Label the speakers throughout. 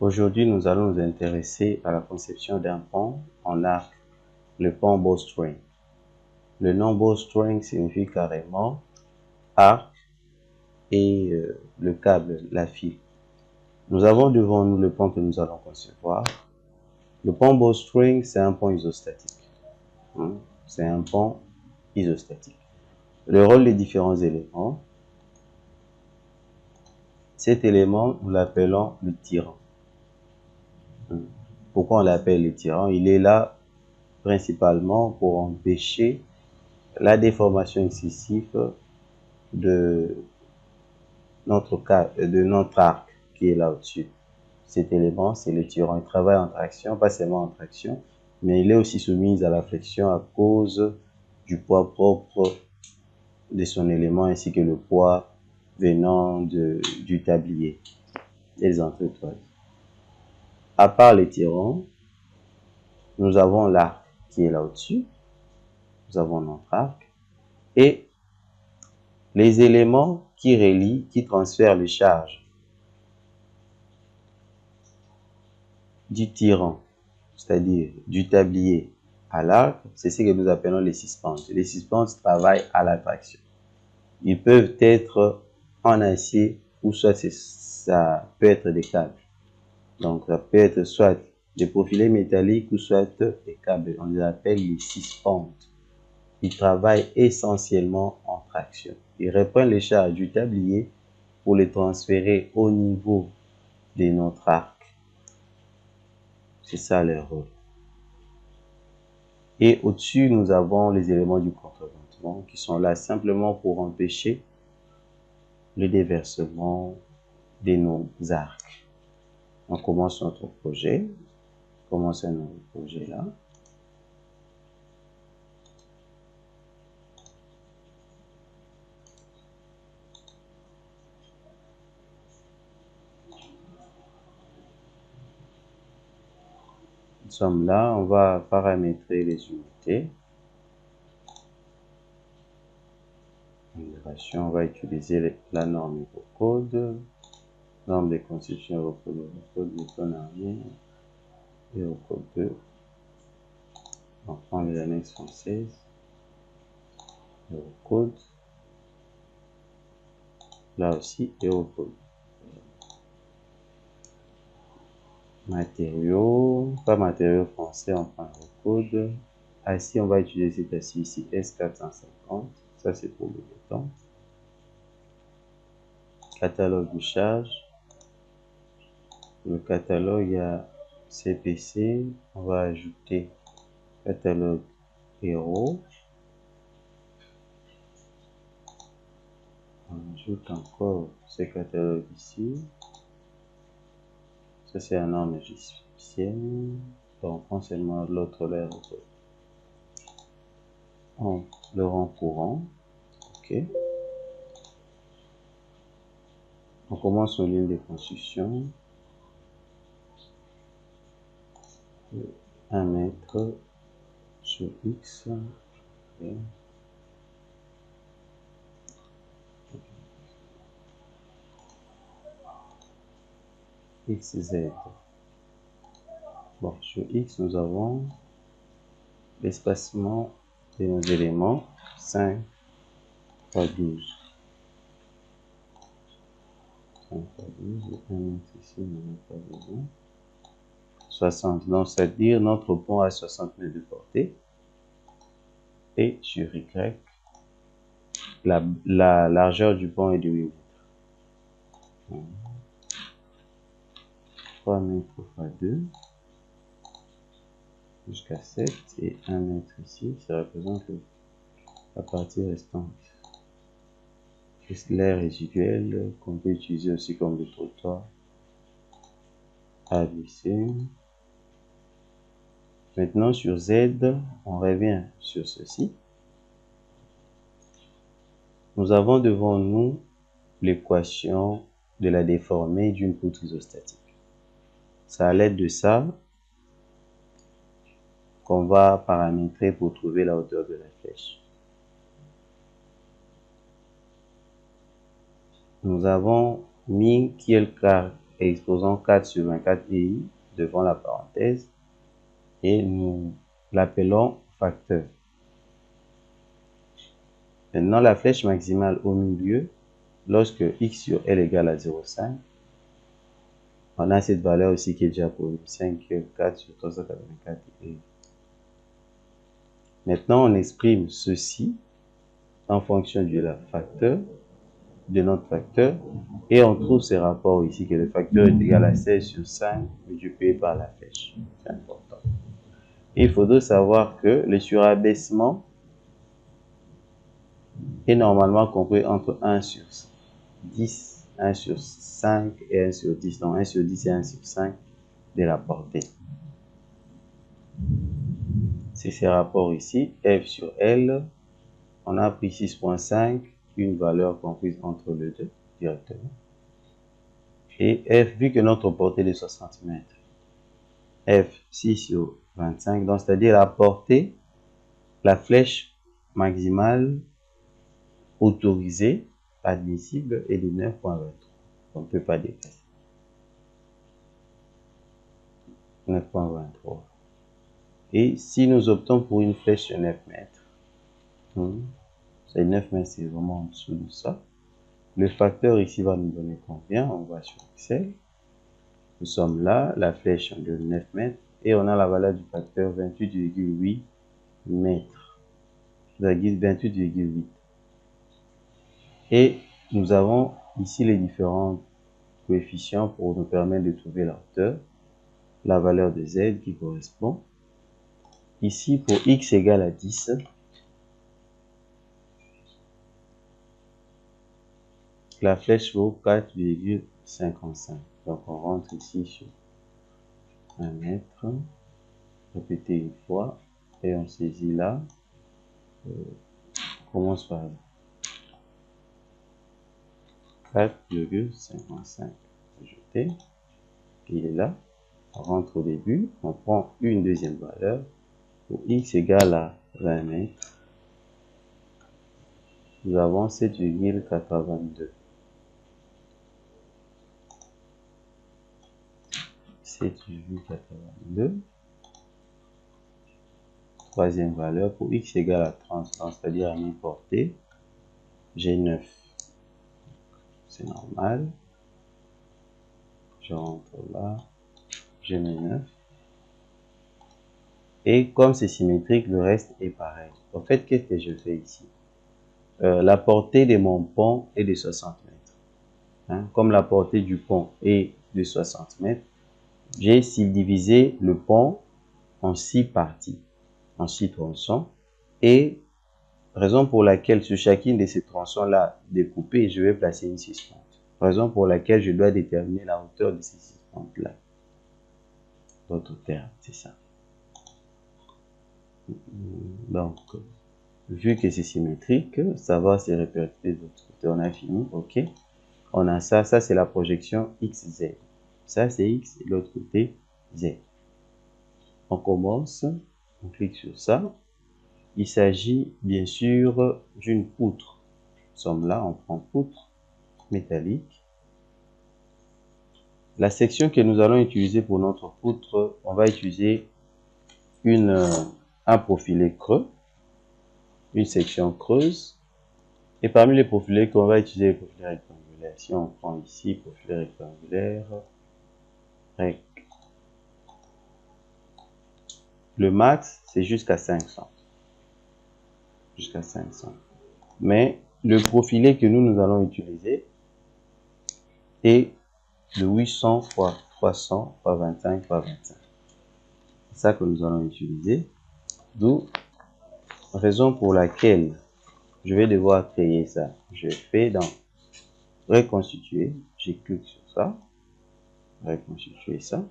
Speaker 1: Aujourd'hui, nous allons nous intéresser à la conception d'un pont en arc, le pont bowstring. Le nom bowstring signifie carrément arc et le câble, la file. Nous avons devant nous le pont que nous allons concevoir. Le pont bowstring, c'est un pont isostatique. C'est un pont isostatique. Le rôle des différents éléments. Cet élément, nous l'appelons le tirant. Pourquoi on l'appelle le tirant? Il est là principalement pour empêcher la déformation excessive de notre arc qui est là au-dessus. Cet élément, c'est le tirant. Il travaille en traction, pas seulement en traction, mais il est aussi soumis à la flexion à cause du poids propre de son élément ainsi que le poids venant du tablier et des entretoises. À part les tirants, nous avons l'arc qui est là au-dessus. Nous avons notre arc et les éléments qui relient, qui transfèrent les charges du tirant, c'est-à-dire du tablier à l'arc, c'est ce que nous appelons les suspentes. Les suspentes travaillent à la traction. Ils peuvent être en acier ou soit ça peut être des câbles. Donc ça peut être soit des profilés métalliques ou soit des câbles. On les appelle les suspentes. Ils travaillent essentiellement en traction. Ils reprennent les charges du tablier pour les transférer au niveau de notre arc. C'est ça leur rôle. Et au-dessus, nous avons les éléments du contreventement qui sont là simplement pour empêcher le déversement de nos arcs. On commence notre projet. Commençons notre projet là. Nous sommes là, on va paramétrer les unités. On va utiliser la norme Eurocode, norme de constitution Eurocode, méthode arrière, Eurocode 2. On prend les annexes françaises, Eurocode, là aussi Eurocode. Matériaux, pas matériaux français, on prend Eurocode. Assis, on va utiliser cet assis ici, S450. Ça, c'est pour le béton. Catalogue de charge. Le catalogue, il y a CPC. On va ajouter catalogue Hero. On ajoute encore ce catalogue ici. Ça, c'est un norme égyptienne. On prend seulement l'autre là. On le rend courant. OK. On commence nos lignes de construction. 1 mètre sur X. Okay. XZ. Bon, sur X, nous avons l'espacement de nos éléments 5 x 12. 5 x 12, 1 mètre ici, on n'a pas besoin. 60, donc c'est-à-dire notre pont a 60 mètres de portée. Et sur Y, la largeur du pont est de 8 mètres. 3 mètres x 2 jusqu'à 7 et 1 mètre ici, ça représente la partie restante. L'air résiduel qu'on peut utiliser aussi comme le trottoir. ABC. Maintenant sur Z, on revient sur ceci. Nous avons devant nous l'équation de la déformée d'une poutre isostatique. C'est à l'aide de ça qu'on va paramétrer pour trouver la hauteur de la flèche. Nous avons mis quel exposons 4 sur 24 EI devant la parenthèse et nous l'appelons facteur. Maintenant, la flèche maximale au milieu, lorsque x sur L égale à 0,5, on a cette valeur aussi qui est déjà connue, 5,4 sur 384 EI. Maintenant, on exprime ceci en fonction de la facteur, de notre facteur, et on trouve ce rapport ici que le facteur est égal à 16 sur 5 multiplié par la flèche. C'est important. Il faudrait savoir que le surabaissement est normalement compris entre 1 sur 10, 1 sur 5 et 1 sur 10. Donc 1 sur 10 et 1 sur 5 de la portée. C'est ce rapport ici, F sur L. On a pris 6,5, une valeur comprise entre les deux directement. Et F, vu que notre portée est de 60 mètres, F 6 sur 25, donc c'est-à-dire la portée, la flèche maximale autorisée, admissible, est de 9,23. On ne peut pas dépasser. 9,23. Et si nous optons pour une flèche sur 9 mètres, c'est 9 mètres, c'est vraiment en dessous de ça. Le facteur ici va nous donner combien? On va sur Excel. Nous sommes là, la flèche de 9 mètres, et on a la valeur du facteur 28,8 mètres. 28,8. Et nous avons ici les différents coefficients pour nous permettre de trouver la hauteur, la valeur de Z qui correspond. Ici, pour x égale à 10, la flèche vaut 4,55. Donc on rentre ici sur 1 mètre, répéter une fois, et on saisit là. Commence par 4,55. Ajouter. Il est là. On rentre au début. On prend une deuxième valeur. Pour x égale à 20 mètres, nous avons 7,82. 7,82. Troisième valeur, pour x égale à 30, c'est-à-dire à mi-portée, j'ai 9. C'est normal. Je rentre là, je mets 9. Et comme c'est symétrique, le reste est pareil. En fait, qu'est-ce que je fais ici? La portée de mon pont est de 60 mètres. Comme la portée du pont est de 60 mètres, j'ai subdivisé le pont en 6 parties, en 6 tronçons. Et raison pour laquelle sur chacune de ces tronçons-là découpés, je vais placer une 6 pentes. Raison pour laquelle je dois déterminer la hauteur de ces 6 pentes-là. D'autres termes, c'est ça. Donc, vu que c'est symétrique, ça va se répercuter de l'autre côté. On a fini, ok. On a ça, ça c'est la projection XZ. Ça c'est X et l'autre côté Z. On commence, on clique sur ça. Il s'agit bien sûr d'une poutre. Nous sommes là, on prend poutre métallique. La section que nous allons utiliser pour notre poutre, on va utiliser un profilé creux, une section creuse. Et parmi les profilés qu'on va utiliser, les profilés rectangulaires. Si on prend ici, profilé rectangulaire, le max, c'est jusqu'à 500. Jusqu'à 500. Mais le profilé que nous allons utiliser est de 800 x 300 x 25 x 25. C'est ça que nous allons utiliser. D'où raison pour laquelle je vais devoir créer ça. Je fais dans reconstituer. Je clique sur ça. Reconstituer ça.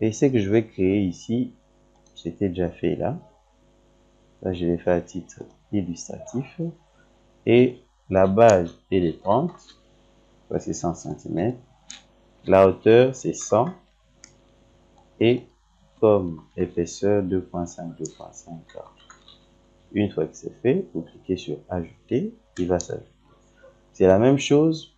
Speaker 1: Et ce que je vais créer ici, c'était déjà fait là. Là, je l'ai fait à titre illustratif. Et la base est de 30. Ça, c'est 100 cm. La hauteur, c'est 100. Et comme épaisseur, 2.5, 2.5. Une fois que c'est fait, vous cliquez sur Ajouter. Il va s'ajouter. C'est la même chose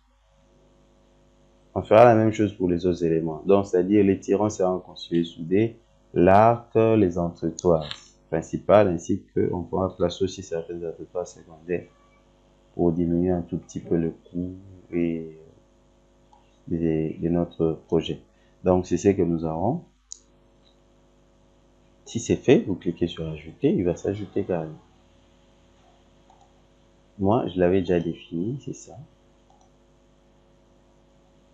Speaker 1: On fera la même chose pour les autres éléments. Donc, c'est-à-dire les tirants seront construits soudés, l'arc, les entretoises principales, ainsi qu'on pourra placer aussi certaines entretoises secondaires pour diminuer un tout petit peu le coût et de notre projet. Donc, c'est ce que nous avons. Si c'est fait, vous cliquez sur ajouter, il va s'ajouter carrément. Moi, je l'avais déjà défini, c'est ça.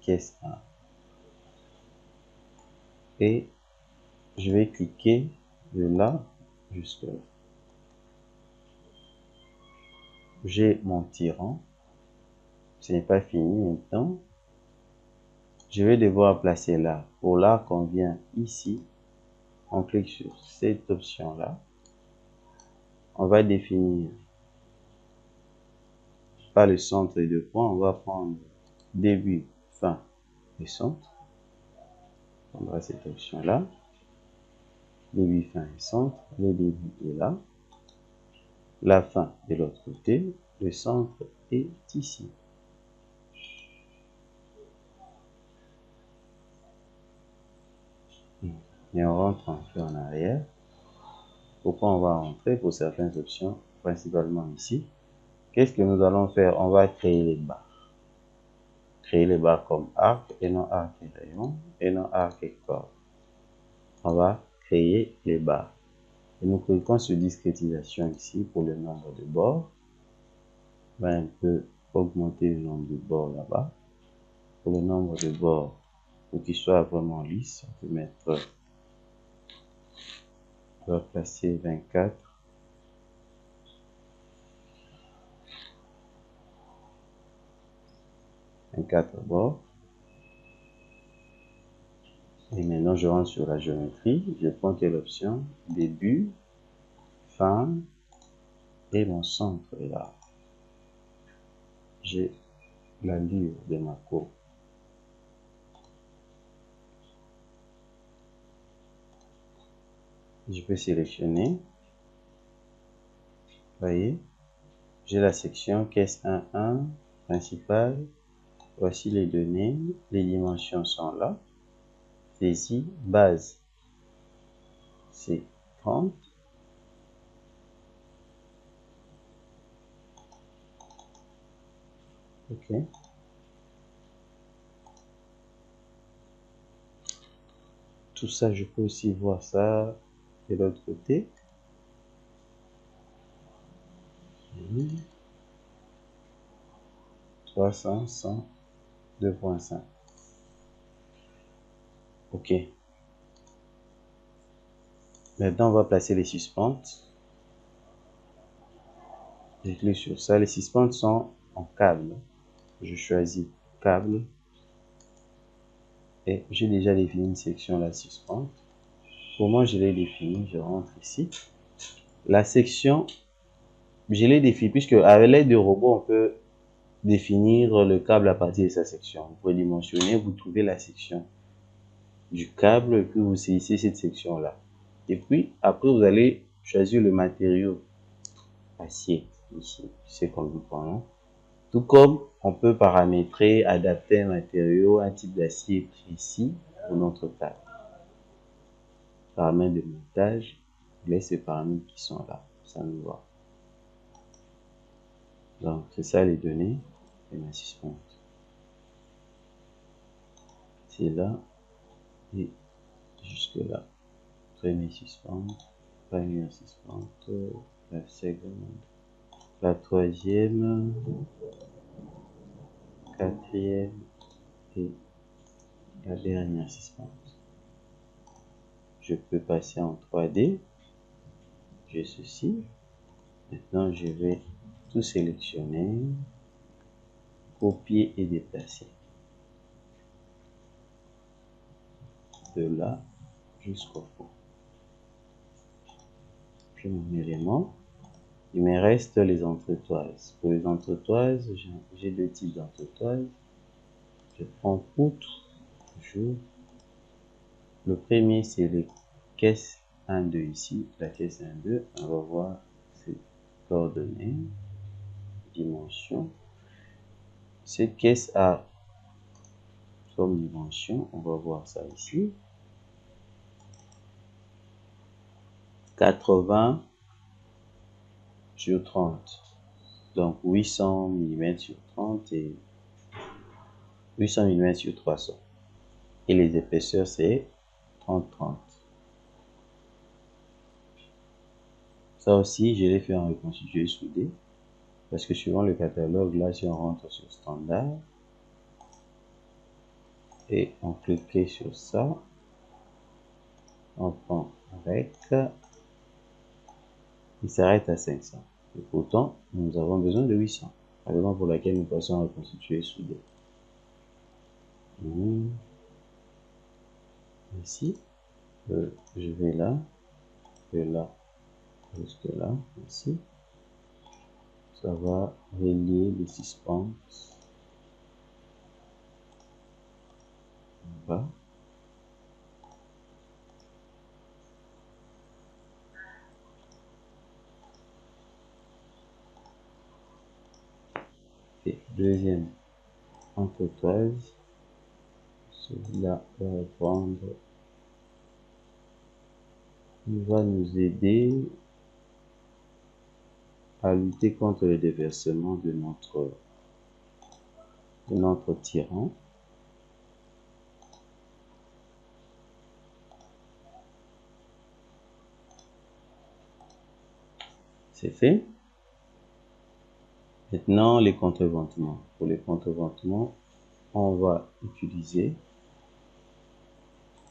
Speaker 1: Caisse 1. Et je vais cliquer de là jusque là. J'ai mon tirant. Ce n'est pas fini maintenant. Je vais devoir placer là. Pour là, on vient ici. On clique sur cette option-là. On va définir pas le centre et deux points. On va prendre début, fin et centre. On prendra cette option-là. Début, fin et centre. Le début est là. La fin de l'autre côté. Le centre est ici. Et on rentre un peu en arrière. Pourquoi on va rentrer? Pour certaines options, principalement ici. Qu'est-ce que nous allons faire? On va créer les barres. Créer les barres comme arc et non arc et rayon et non arc et corde. On va créer les barres. Et nous cliquons sur discrétisation ici pour le nombre de bords. On va un peu augmenter le nombre de bords là-bas. Pour le nombre de bords, pour qu'il soit vraiment lisse, on peut mettre, on va placer 24. Bords. Et maintenant, je rentre sur la géométrie. Je prends quelle option? Début, fin, et mon centre est là. J'ai l'allure de ma courbe. Je peux sélectionner. Vous voyez, j'ai la section caisse 1.1 principale. Voici les données. Les dimensions sont là. Saisie, base, c'est 30. OK. Tout ça, je peux aussi voir ça de l'autre côté. 300, 100, 2.5. OK. Maintenant, on va placer les suspentes. Je clique sur ça. Les suspentes sont en câble. Je choisis câble. Et j'ai déjà défini une section la suspente. Comment je l'ai défini? Je rentre ici. La section, je l'ai définie puisque avec l'aide du robot, on peut définir le câble à partir de sa section. Vous pouvez dimensionner, vous trouvez la section du câble et puis vous saisissez cette section là. Et puis après vous allez choisir le matériau acier ici, c'est qu'on vous prend. Tout comme on peut paramétrer, adapter un matériau, un type d'acier précis pour notre câble. Paramètres de montage, je laisse ces paramètres qui sont là, ça nous va. Donc c'est ça les données et ma suspente. C'est là et jusque là. Première suspente, première suspente, la seconde, la troisième, quatrième et la dernière suspente. Je peux passer en 3D. J'ai ceci. Maintenant, je vais tout sélectionner, copier et déplacer. De là jusqu'au fond. J'ai mon élément. Il me reste les entretoises. Pour les entretoises, j'ai deux types d'entretoises. Je prends poutre, toujours. Le premier, c'est les caisses 1-2 ici. La caisse 1-2, on va voir ses coordonnées, dimensions. Cette caisse a comme dimension, on va voir ça ici. 80 sur 30. Donc 800 mm sur 30 et 800 mm sur 300. Et les épaisseurs, c'est 30-30. Ça aussi, je l'ai fait en reconstitué soudé. Parce que suivant le catalogue, là, si on rentre sur standard et on clique sur ça, on prend avec, il s'arrête à 500. Et pourtant, nous avons besoin de 800. Raison pour laquelle nous passons à reconstituer soudé. Ici, je vais là, de là jusque là, ici. Ça va relier les 6 pentes. En bas. Et deuxième entretoise, celui-là va reprendre, il va nous aider à lutter contre le déversement de notre tirant. C'est fait. Maintenant, les contreventements. Pour les contreventements, on va utiliser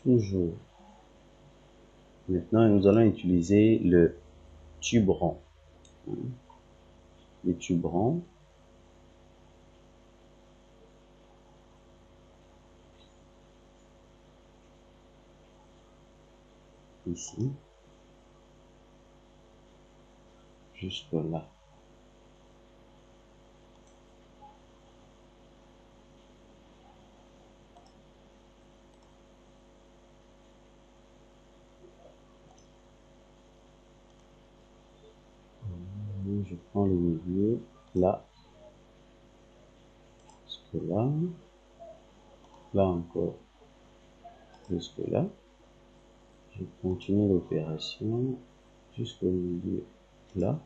Speaker 1: toujours. Maintenant, nous allons utiliser le tube rond. Le tube rond. Ici. Jusque là. Je prends le milieu là, jusque là, là encore, jusque là. Je continue l'opération jusqu'au milieu là,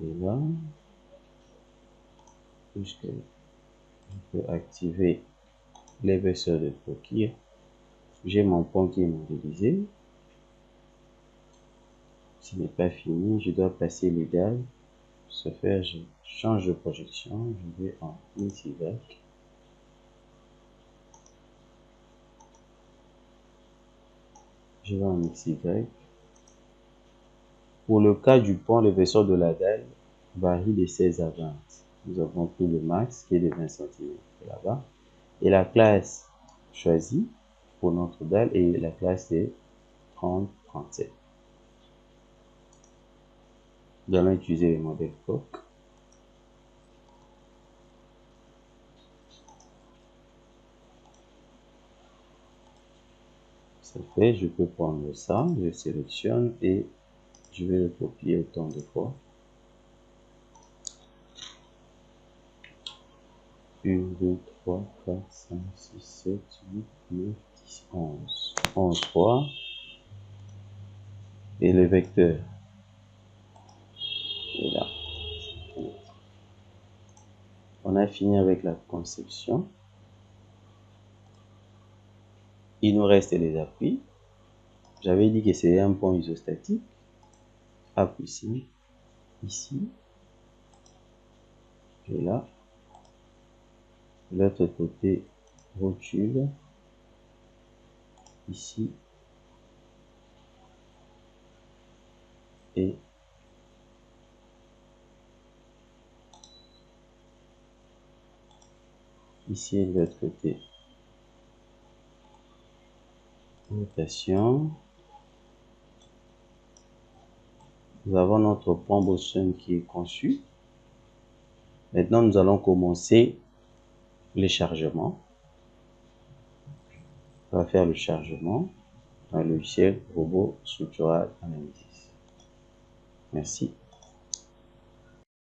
Speaker 1: et là, jusque là. Je peux activer l'épaisseur de coquille. J'ai mon pont qui est modélisé. Ce n'est pas fini, je dois placer les dalles. Pour ce faire, je change de projection, je vais en XY. Je vais en XY. Pour le cas du pont, l'épaisseur de la dalle varie de 16 à 20. Nous avons pris le max qui est de 20 cm là-bas. Et la classe choisie pour notre dalle, et la classe est 30-37. Nous allons utiliser le modèle coque. C'est fait, je peux prendre ça, je sélectionne et je vais le copier autant de fois. 1, 2, 3, 4, 5, 6, 7, 8, 9, 10, 11. 11 fois. Et le vecteur est là. On a fini avec la conception. Il nous reste les appuis. J'avais dit que c'est un pont isostatique. Appui ici, ici, et là. De l'autre côté, rotule, ici, et ici de l'autre côté. Rotation. Nous avons notre pont Boson qui est conçu. Maintenant, nous allons commencer les chargements. On va faire le chargement dans le logiciel Robot Structural Analysis. Merci.